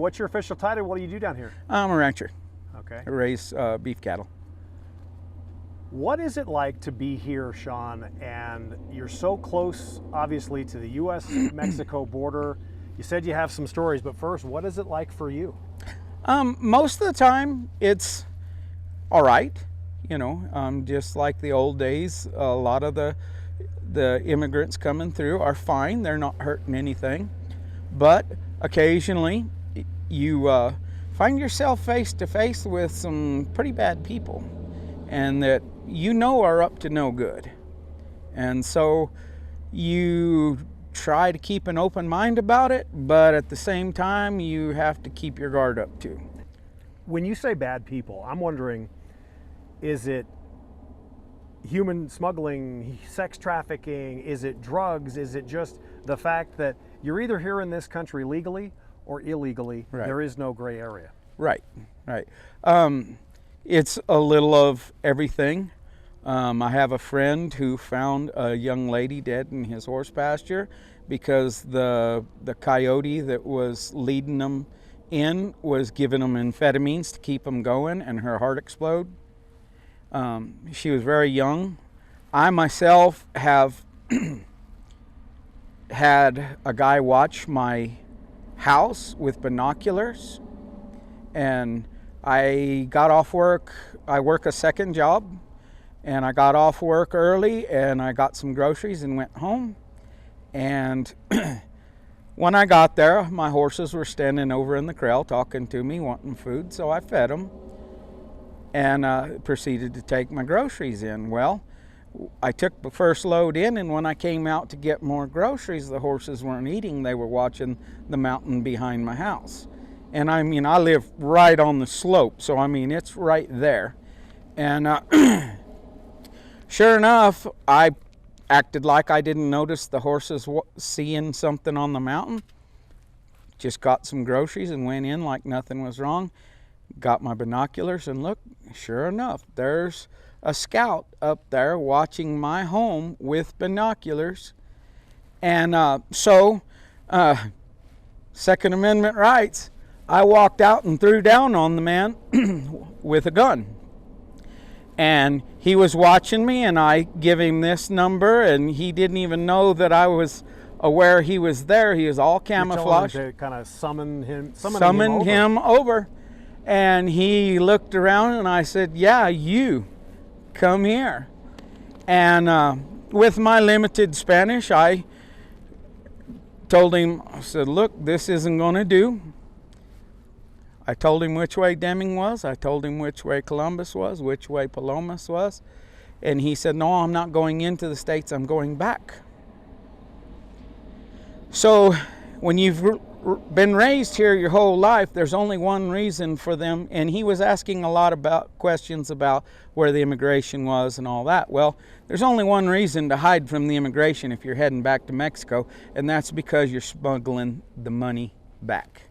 what's your official title? What do you do down here? I'm a rancher. Okay. I raise beef cattle. What is it like to be here, Sean? And you're so close, obviously, to the U.S.-Mexico border. You said you have some stories, but first, what is it like for you? Most of the time, it's all right. You know, just like the old days, a lot of the immigrants coming through are fine. They're not hurting anything. But occasionally, you find yourself face to face with some pretty bad people, and that you know are up to no good. And so you try to keep an open mind about it, but at the same time, you have to keep your guard up too. When you say bad people, I'm wondering, is it human smuggling, sex trafficking? Is it drugs? Is it just the fact that you're either here in this country legally or illegally? Right. There is no gray area. Right, right. It's a little of everything. I have a friend who found a young lady dead in his horse pasture because the coyote that was leading them in was giving them amphetamines to keep them going, and her heart exploded. She was very young. I myself have had a guy watch my house with binoculars, and I got off work. I work a second job, and I got off work early, and I got some groceries and went home. And when I got there, my horses were standing over in the corral talking to me, wanting food, so I fed them and proceeded to take my groceries in. Well, I took the first load in, and when I came out to get more groceries, the horses weren't eating. They were watching the mountain behind my house. And I mean, I live right on the slope, so I mean, it's right there. And sure enough, I acted like I didn't notice the horses seeing something on the mountain. Just got some groceries and went in like nothing was wrong. Got my binoculars and look, sure enough, there's a scout up there watching my home with binoculars. And Second Amendment rights, I walked out and threw down on the man with a gun. And he was watching me, and I give him this number, and he didn't even know that I was aware he was there. He was all camouflaged. To kind of summoned him over. And he looked around, and I said, yeah, you, come here. And with my limited Spanish, I told him, I said, look, this isn't going to do. I told him which way Deming was. I told him which way Columbus was, which way Palomas was. And he said, no, I'm not going into the States, I'm going back. So when you've been raised here your whole life, there's only one reason for them. And he was asking a lot about questions about where the immigration was and all that. Well, there's only one reason to hide from the immigration if you're heading back to Mexico, and that's because you're smuggling the money back.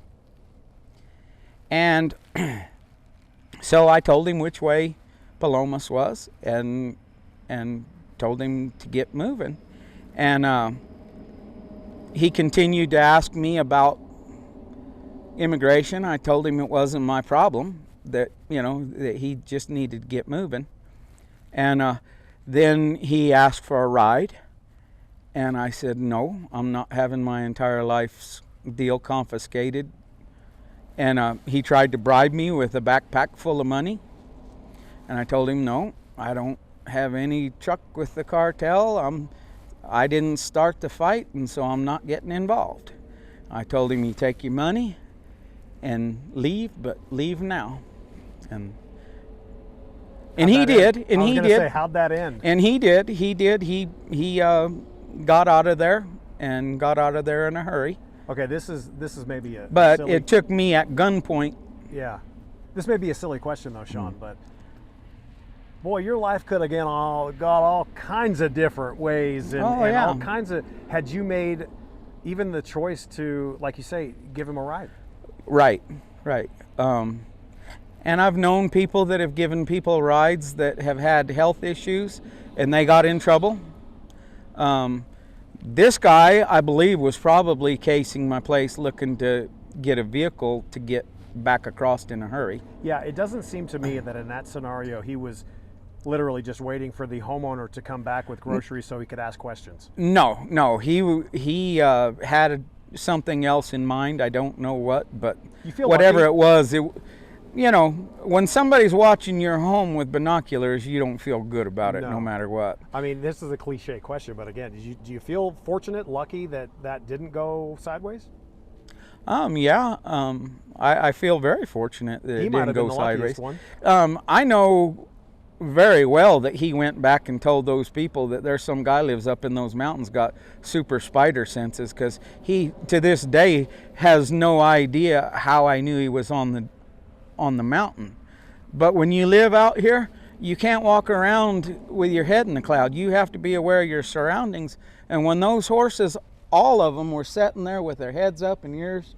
And so I told him which way Palomas was, and told him to get moving. And he continued to ask me about immigration. I told him it wasn't my problem, that, you know, that he just needed to get moving. And then he asked for a ride, and I said, no, I'm not having my entire life's deal confiscated. And he tried to bribe me with a backpack full of money. And I told him, no, I don't have any truck with the cartel. I didn't start the fight, and so I'm not getting involved. I told him, you take your money and leave, but leave now. And he did. And he did. How'd that end? And he did. He did. He got out of there, and got out of there in a hurry. Okay, this is maybe a But silly, it took me at gunpoint. Yeah, this may be a silly question though, Sean, but boy, your life could have got all kinds of different ways, and all kinds of. Had you made even the choice to, like you say, give him a ride? Right. And I've known people that have given people rides that have had health issues, and they got in trouble. This guy, I believe, was probably casing my place, looking to get a vehicle to get back across in a hurry. Yeah, it doesn't seem to me that in that scenario he was literally just waiting for the homeowner to come back with groceries so he could ask questions. No, he had something else in mind. I don't know what, but you feel whatever lucky? It was, when somebody's watching your home with binoculars, you don't feel good about it, no matter what. I mean, this is a cliche question, but again, do you feel fortunate, lucky that didn't go sideways? Yeah. I feel very fortunate that it didn't go sideways. One. I know very well that he went back and told those people that there's some guy lives up in those mountains got super spider senses, because he to this day has no idea how I knew he was on the mountain. But when you live out here, you can't walk around with your head in the cloud. You have to be aware of your surroundings. And when those horses, all of them, were sitting there with their heads up and ears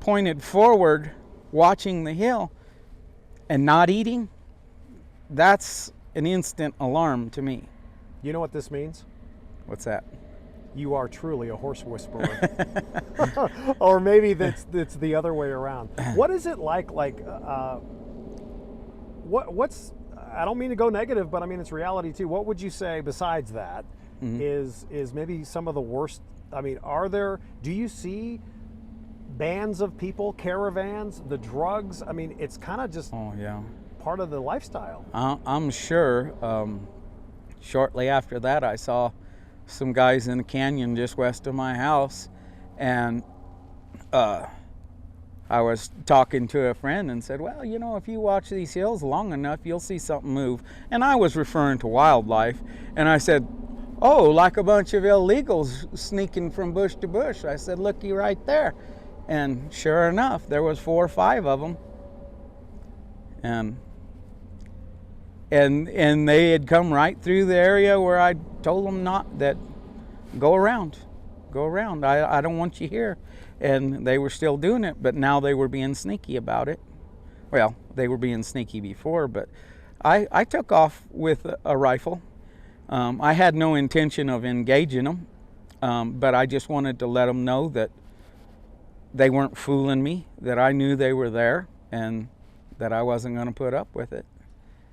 pointed forward watching the hill and not eating, that's an instant alarm to me. You know what this means? What's that? You are truly a horse whisperer. Or maybe it's the other way around. What is it like what's, I don't mean to go negative, but I mean it's reality too. What would you say besides that is maybe some of the worst? I mean, do you see bands of people, caravans, the drugs? I mean, it's kind of just part of the lifestyle. I'm sure. Shortly after that, I saw some guys in a canyon just west of my house, and I was talking to a friend and said, well, if you watch these hills long enough, you'll see something move. And I was referring to wildlife, and I said, oh, like a bunch of illegals sneaking from bush to bush. I said, looky right there. And sure enough, there was 4 or 5 of them. And they had come right through the area where I told them go around. I don't want you here. And they were still doing it, but now they were being sneaky about it. Well, they were being sneaky before, but I took off with a rifle. I had no intention of engaging them, but I just wanted to let them know that they weren't fooling me, that I knew they were there, and that I wasn't going to put up with it.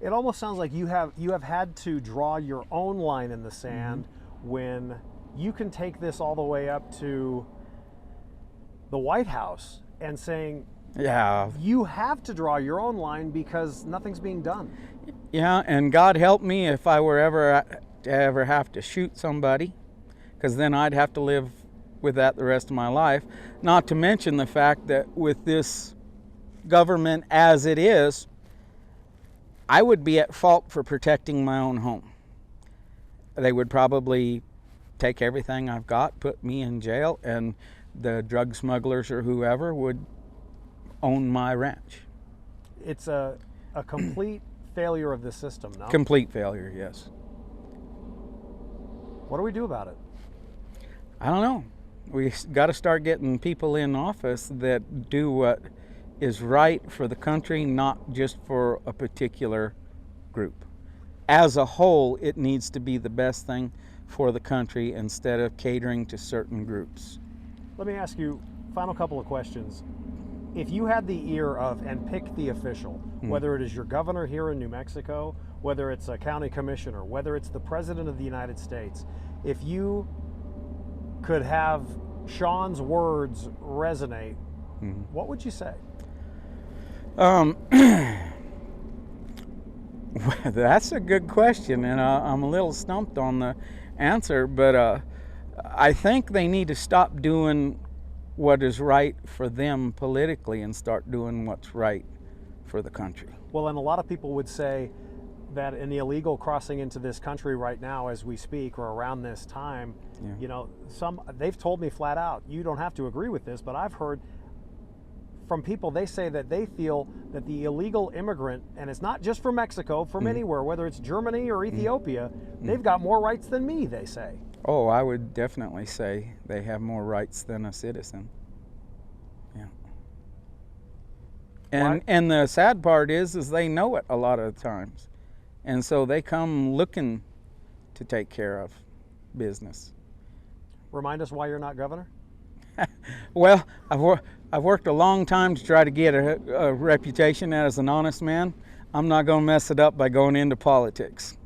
It almost sounds like you have had to draw your own line in the sand when you can take this all the way up to the White House and saying, you have to draw your own line because nothing's being done. Yeah, and God help me if I were ever have to shoot somebody, because then I'd have to live with that the rest of my life. Not to mention the fact that with this government as it is, I would be at fault for protecting my own home. They would probably take everything I've got, put me in jail, and the drug smugglers or whoever would own my ranch. It's a complete failure of the system, no? Complete failure, yes. What do we do about it? I don't know. We got to start getting people in office that do what is right for the country, not just for a particular group. As a whole, it needs to be the best thing for the country instead of catering to certain groups. Let me ask you, final couple of questions. If you had the ear of, and pick the official, whether it is your governor here in New Mexico, whether it's a county commissioner, whether it's the president of the United States, if you could have Sean's words resonate, what would you say? That's a good question, and I'm a little stumped on the answer, but I think they need to stop doing what is right for them politically and start doing what's right for the country. Well, and a lot of people would say that an illegal crossing into this country right now as we speak, or around this time, they've told me flat out, you don't have to agree with this, but I've heard from people, they say that they feel that the illegal immigrant, and it's not just from Mexico, from anywhere, whether it's Germany or Ethiopia, they've got more rights than me, they say. Oh, I would definitely say they have more rights than a citizen. Yeah. And the sad part is they know it a lot of the times. And so they come looking to take care of business. Remind us why you're not governor? Well, I've worked a long time to try to get a reputation as an honest man. I'm not going to mess it up by going into politics.